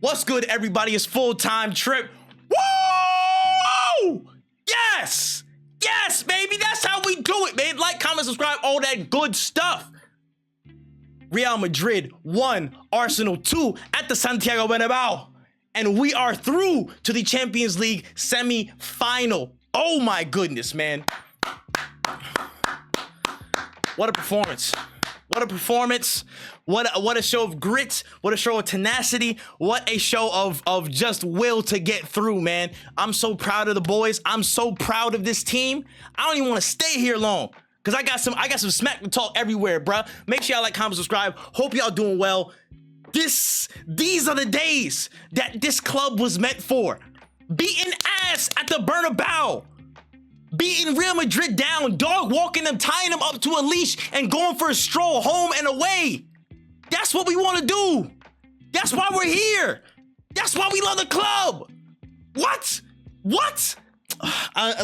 What's good, everybody? It's full-time trip. Woo! Yes! Yes, baby! That's how we do it, man. Like, comment, subscribe, all that good stuff. Real Madrid 1, Arsenal 2 at the Santiago Bernabeu. And we are through to the Champions League semi-final. Oh my goodness, man. What a performance. What a performance. What a show of grit. What a show of tenacity. What a show of just will to get through, man. I'm so proud of the boys. I'm so proud of this team. I don't even want to stay here long because I got some smack to talk everywhere, bruh. Make sure y'all like, comment, subscribe. Hope y'all doing well. These are the days that this club was meant for. Beating ass at the Bernabeu. Beating Real Madrid down, dog walking them, tying them up to a leash, and going for a stroll home and away. That's what we want to do. That's why we're here. That's why we love the club. What?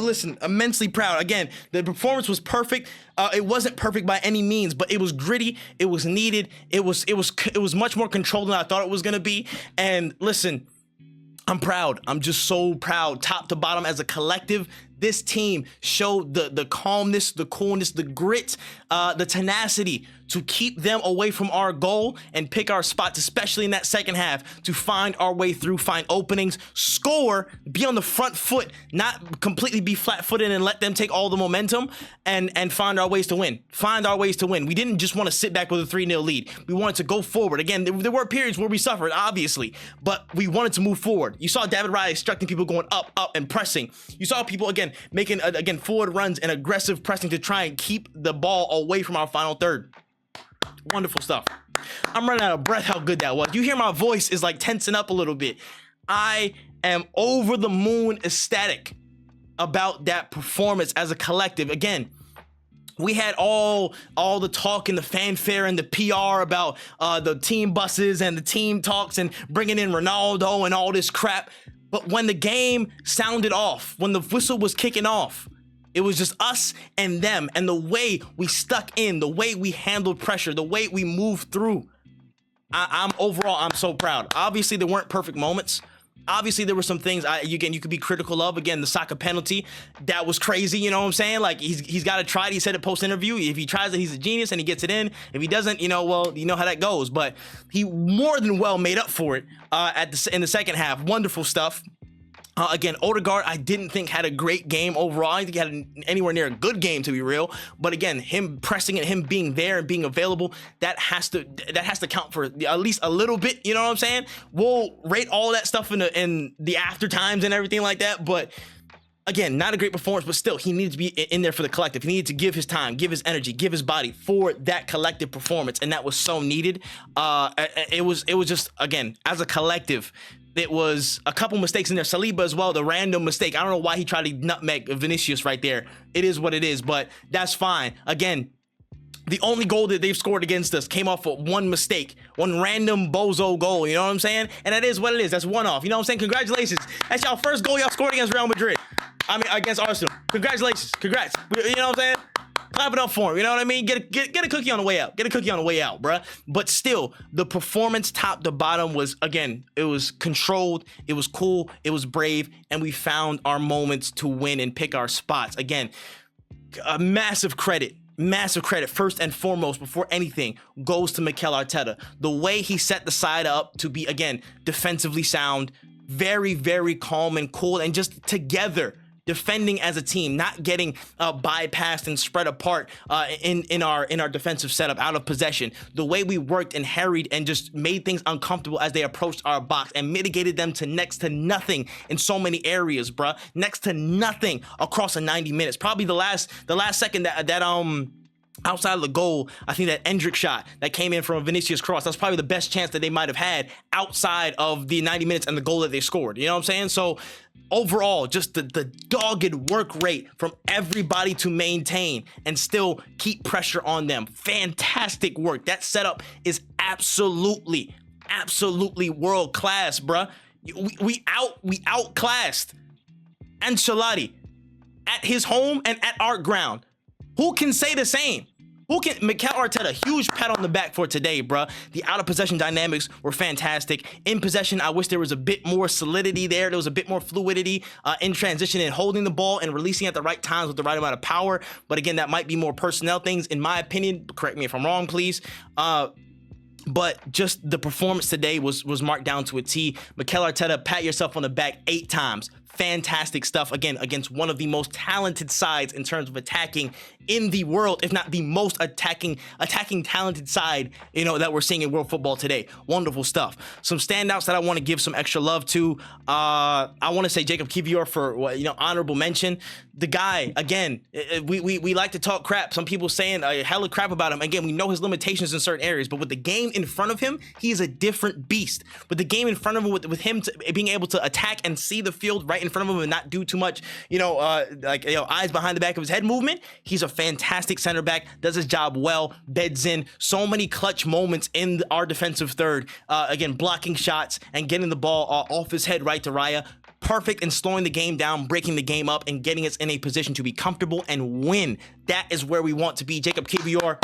Listen, immensely proud. Again, the performance was perfect. It wasn't perfect by any means, but it was gritty. It was needed. It was much more controlled than I thought it was gonna be. And listen, I'm proud. I'm just so proud, top to bottom as a collective. This team showed the calmness, the coolness, the grit, the tenacity to keep them away from our goal and pick our spots, especially in that second half, to find our way through, find openings, score, be on the front foot, not completely be flat-footed and let them take all the momentum and find our ways to win. Find our ways to win. We didn't just want to sit back with a 3-0 lead. We wanted to go forward. Again, there were periods where we suffered, obviously, but we wanted to move forward. You saw David Raya instructing people going up, and pressing. You saw people, again, making, forward runs and aggressive pressing to try and keep the ball away from our final third. Wonderful stuff. I'm running out of breath how good that was. You hear my voice is like tensing up a little bit. I am over the moon ecstatic about that performance as a collective. Again, we had all the talk and the fanfare and the PR about the team buses and the team talks and bringing in Ronaldo and all this crap. But when the game sounded off, when the whistle was kicking off, it was just us and them, and the way we stuck in, the way we handled pressure, the way we moved through. I'm so proud. Obviously, there weren't perfect moments. Obviously, there were some things you could be critical of. Again, the Saka penalty, that was crazy. You know what I'm saying? Like he's got to try it. He said it post interview. If he tries it, he's a genius and he gets it in. If he doesn't, well, you know how that goes. But he more than well made up for it in the second half. Wonderful stuff. Again, Odegaard, I didn't think had a great game overall. I didn't think he had anywhere near a good game, to be real. But again, him pressing and him being there and being available, that has to count for at least a little bit. You know what I'm saying? We'll rate all that stuff in the after times and everything like that. But again, not a great performance, but still, he needed to be in there for the collective. He needed to give his time, give his energy, give his body for that collective performance, and that was so needed. It was just, again, as a collective, it was a couple mistakes in there. Saliba as well, the random mistake. I don't know why he tried to nutmeg Vinicius right there. It is what it is, but that's fine. Again, the only goal that they've scored against us came off of one mistake, one random bozo goal, you know what I'm saying? And that is what it is. That's one off. You know what I'm saying? Congratulations. That's y'all first goal y'all scored against Real Madrid. I mean, against Arsenal. Congratulations. Congrats. You know what I'm saying? Clap it up for him, you know what I mean? Get a cookie on the way out. Get a cookie on the way out, bruh. But still, the performance top to bottom was, again, it was controlled, it was cool, it was brave, and we found our moments to win and pick our spots. Again, a massive credit, first and foremost, before anything, goes to Mikel Arteta. The way he set the side up to be, again, defensively sound, very, very calm and cool, and just together, defending as a team, not getting bypassed and spread apart in our defensive setup, out of possession. The way we worked and harried and just made things uncomfortable as they approached our box and mitigated them to next to nothing in so many areas, bruh. Next to nothing across the 90 minutes. Probably the last second that outside of the goal, I think that Endrick shot that came in from a Vinicius cross, that's probably the best chance that they might have had outside of the 90 minutes and the goal that they scored. You know what I'm saying? So overall, just the dogged work rate from everybody to maintain and still keep pressure on them. Fantastic work. That setup is absolutely world class, bruh. We outclassed Ancelotti at his home and at our ground. Who can say the same? Who can Mikel Arteta, huge pat on the back for today, bruh. The out of possession dynamics were fantastic. In possession, I wish there was a bit more solidity there. There was a bit more fluidity in transition and holding the ball and releasing at the right times with the right amount of power. But again, that might be more personnel things, in my opinion. Correct me if I'm wrong, please. But just the performance today was marked down to a T. Mikel Arteta, pat yourself on the back 8 times. Fantastic stuff, again, against one of the most talented sides in terms of attacking in the world, if not the most attacking talented side, that we're seeing in world football today. Wonderful stuff. Some standouts that I want to give some extra love to. I want to say Jacob Kivior for honorable mention. The guy, again, we like to talk crap. Some people saying a hella crap about him. Again, we know his limitations in certain areas, but with the game in front of him, he is a different beast. With the game in front of him, with him being able to attack and see the field right in front of him and not do too much, eyes behind the back of his head movement, he's a fantastic center back, does his job well, beds in so many clutch moments in our defensive third, again, blocking shots and getting the ball off his head right to Raya. Perfect in slowing the game down, breaking the game up, and getting us in a position to be comfortable and win. That is where we want to be. Jacob Kivior,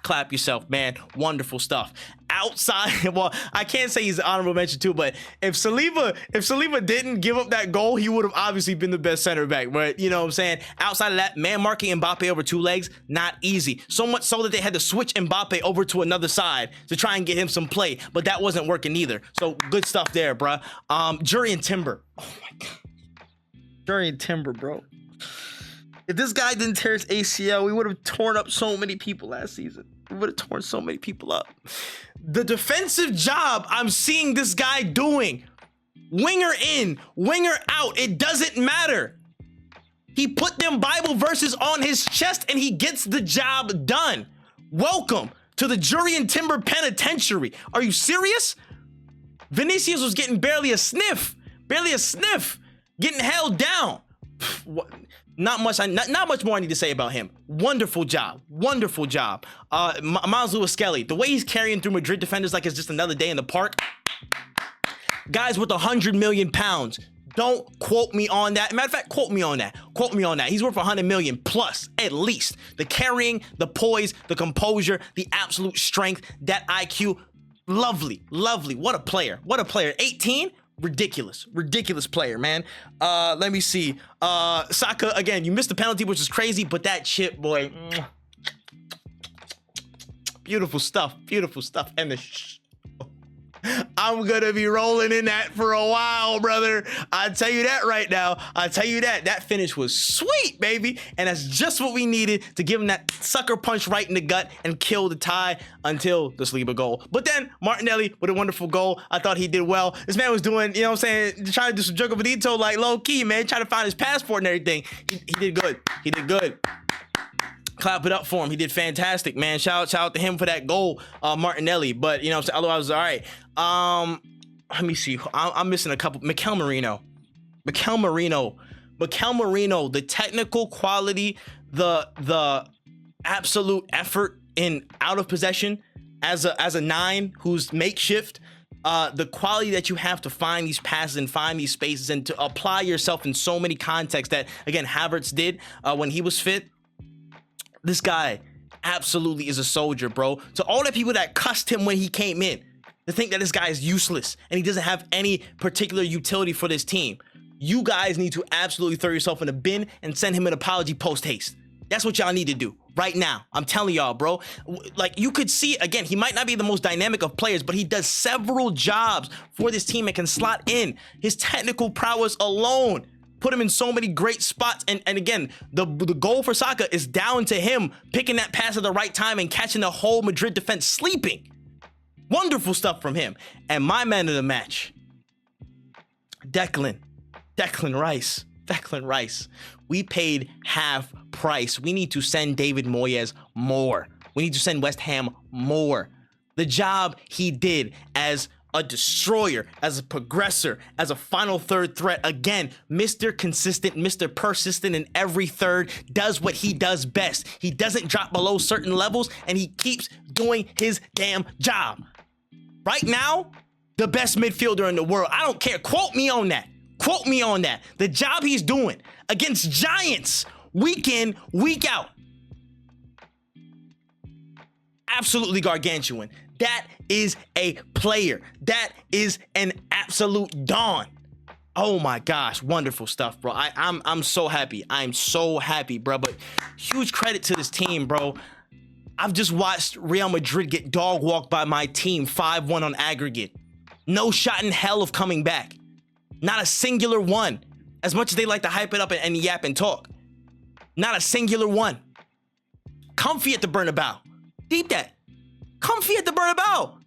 clap yourself, man. Wonderful stuff. Outside, well, I can't say he's an honorable mention too, but if Saliba didn't give up that goal, he would have obviously been the best center back. But you know what I'm saying? Outside of that, man marking Mbappe over 2 legs, not easy. So much so that they had to switch Mbappe over to another side to try and get him some play, but that wasn't working either. So good stuff there, bruh. Jurrien Timber. Oh my God. Jurrien Timber, bro. If this guy didn't tear his ACL, we would have torn up so many people last season. We would have torn so many people up. The defensive job I'm seeing this guy doing, winger in, winger out, it doesn't matter. He put them Bible verses on his chest and he gets the job done. Welcome to the Jurrien Timber Penitentiary. Are you serious? Vinicius was getting barely a sniff, getting held down. What? Not much more I need to say about him. Wonderful job. Miles Lewis-Skelly, the way he's carrying through Madrid defenders like it's just another day in the park. Guys worth 100 million pounds. Don't quote me on that. Matter of fact, quote me on that. He's worth 100 million plus, at least. The carrying, the poise, the composure, the absolute strength, that IQ. Lovely. What a player. 18? Ridiculous player, man. Let me see. Saka, again, you missed the penalty, which is crazy, but that chip, boy, beautiful stuff. And I'm gonna be rolling in that for a while, brother. I tell you that right now. That finish was sweet, baby, and that's just what we needed to give him that sucker punch right in the gut and kill the tie until the Saliba goal. But then Martinelli with a wonderful goal. I thought he did well. This man was doing, trying to do some Jogo Bonito, like low key, man, trying to find his passport and everything. He did good. Clap it up for him. He did fantastic, man. Shout out to him for that goal, Martinelli. But otherwise, all right. Let me see. I'm missing a couple. Mikel Merino. The technical quality, the absolute effort in out of possession as a 9 who's makeshift. The quality that you have to find these passes and find these spaces and to apply yourself in so many contexts that, again, Havertz did when he was fit. This guy absolutely is a soldier, bro. To all the people that cussed him when he came in, to think that this guy is useless and he doesn't have any particular utility for this team, you guys need to absolutely throw yourself in a bin and send him an apology post-haste. That's what y'all need to do right now. I'm telling y'all, bro. Like, you could see, again, he might not be the most dynamic of players, but he does several jobs for this team and can slot in. His technical prowess alone put him in so many great spots. And again, the goal for Saka is down to him picking that pass at the right time and catching the whole Madrid defense sleeping. Wonderful stuff from him. And my man of the match, Declan Rice. We paid half price. We need to send David Moyes more. We need to send West Ham more. The job he did as a destroyer, as a progressor, as a final third threat. Again, Mr. Consistent, Mr. Persistent in every third, does what he does best. He doesn't drop below certain levels, and he keeps doing his damn job. Right now, the best midfielder in the world. I don't care. Quote me on that. The job he's doing against giants, week in, week out. absolutely gargantuan. That is a player. That is an absolute dawn. Oh my gosh, wonderful stuff, bro. I'm so happy. I'm so happy, bro. But huge credit to this team, bro. I've just watched Real Madrid get dog walked by my team 5-1 on aggregate. No shot in hell of coming back. Not a singular one. As much as they like to hype it up and yap and talk. Not a singular one. Comfy at the Bernabeu. Deep that. Comfy at the Bernabeu.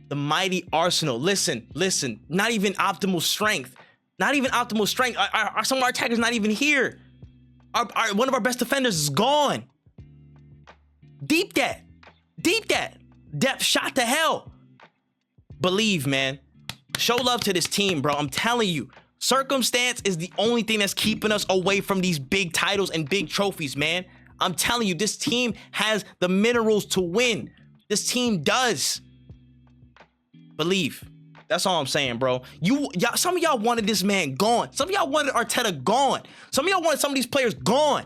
The mighty Arsenal. Listen. Not even optimal strength. Not even optimal strength. Some of our attackers not even here. One of our best defenders is gone. Deep that. Depth shot to hell. Believe, man. Show love to this team, bro. I'm telling you. Circumstance is the only thing that's keeping us away from these big titles and big trophies, man. I'm telling you, this team has the minerals to win. This team does. Believe. That's all I'm saying, bro. Some of y'all wanted this man gone. Some of y'all wanted Arteta gone. Some of y'all wanted some of these players gone.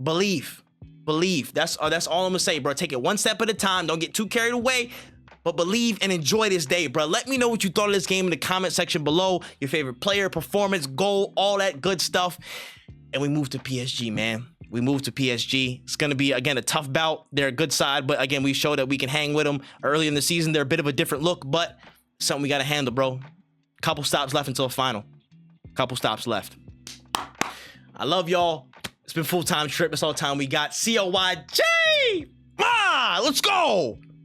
Believe. That's all I'm gonna say, bro. Take it one step at a time. Don't get too carried away. But believe and enjoy this day, bro. Let me know what you thought of this game in the comment section below. Your favorite player, performance, goal, all that good stuff. And we move to PSG, man. We move to PSG. It's going to be, again, a tough bout. They're a good side, but again, we showed that we can hang with them early in the season. They're a bit of a different look, but something we got to handle, bro. Couple stops left until the final. Couple stops left. I love y'all. It's been full-time trip. That's all the time we got. COYJ! Let's go!